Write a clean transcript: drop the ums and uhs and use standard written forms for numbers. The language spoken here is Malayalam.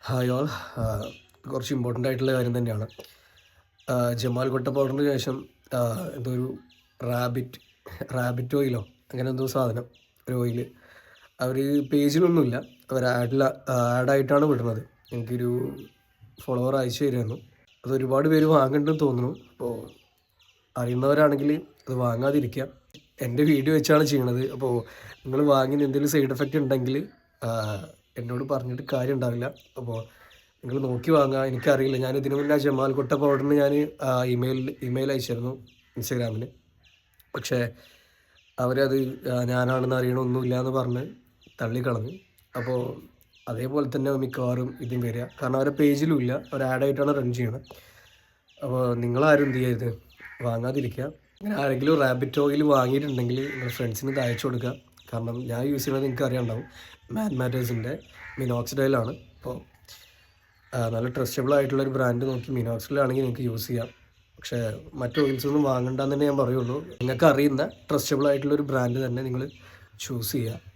Hi all. കുറച്ച് ഇമ്പോർട്ടൻ്റ് ആയിട്ടുള്ള കാര്യം തന്നെയാണ്. ജമാൽ കൊട്ട പൗഡറിന് ശേഷം എന്തോ ഒരു റാബിറ്റ് ഓയിലോ അങ്ങനെ എന്തോ സാധനം, ഒരു ഓയില് അവർ പേജിലൊന്നുമില്ല, അവർ ആഡായിട്ടാണ് വിടുന്നത്. എനിക്കൊരു ഫോളോവർ അയച്ചു തരുമായിരുന്നു. അത് ഒരുപാട് പേര് വാങ്ങുന്നുണ്ടെന്ന് തോന്നുന്നു. അപ്പോൾ അറിയുന്നവരാണെങ്കിൽ അത് വാങ്ങാതിരിക്കുക. എൻ്റെ വീഡിയോ വെച്ചാണ് ചെയ്യണത്. അപ്പോൾ നിങ്ങൾ വാങ്ങി എന്തെങ്കിലും സൈഡ് എഫക്റ്റ് ഉണ്ടെങ്കിൽ എന്നോട് പറഞ്ഞിട്ട് കാര്യം ഉണ്ടാവില്ല. അപ്പോൾ നിങ്ങൾ നോക്കി വാങ്ങുക. എനിക്കറിയില്ല, ഞാൻ ഇതിനു മുന്നേ ജമാൽ കൊട്ട പൗഡറിന് ഞാൻ ഇമെയിൽ അയച്ചിരുന്നു ഇൻസ്റ്റഗ്രാമിൽ. പക്ഷേ അവരത് ഞാനാണെന്ന് അറിയണമൊന്നുമില്ല എന്ന് പറഞ്ഞ് തള്ളിക്കളഞ്ഞു. അപ്പോൾ അതേപോലെ തന്നെ മിക്കവാറും ഇതും വരിക, കാരണം അവരുടെ പേജിലും ഇല്ല, അവർ ആഡായിട്ടാണ് റൺ ചെയ്യണത്. അപ്പോൾ നിങ്ങളാരും എന്ത് ചെയ്യരുത്, വാങ്ങാതിരിക്കുക. അങ്ങനെ ആരെങ്കിലും റാബിറ്റ് ഓയിൽ വാങ്ങിയിട്ടുണ്ടെങ്കിൽ നിങ്ങളുടെ ഫ്രണ്ട്സിന് ഇത് അയച്ചു കൊടുക്കുക. കാരണം ഞാൻ യൂസ് ചെയ്യുന്നത് നിങ്ങൾക്ക് അറിയാണ്ടാവും, മാറ്റേഴ്സിൻ്റെ മിനോക്സിഡൈലാണ്. അപ്പോൾ നല്ല ട്രസ്റ്റബിൾ ആയിട്ടുള്ളൊരു ബ്രാൻഡ് നോക്കി മിനോക്സിഡൈലാണെങ്കിൽ നിങ്ങൾക്ക് യൂസ് ചെയ്യാം. പക്ഷേ മറ്റ് ഓയിൽസൊന്നും വാങ്ങണ്ടെന്ന് തന്നെ ഞാൻ പറയുള്ളൂ. നിങ്ങൾക്ക് അറിയുന്ന ട്രസ്റ്റബിൾ ആയിട്ടുള്ളൊരു ബ്രാൻഡ് തന്നെ നിങ്ങൾ ചൂസ് ചെയ്യുക.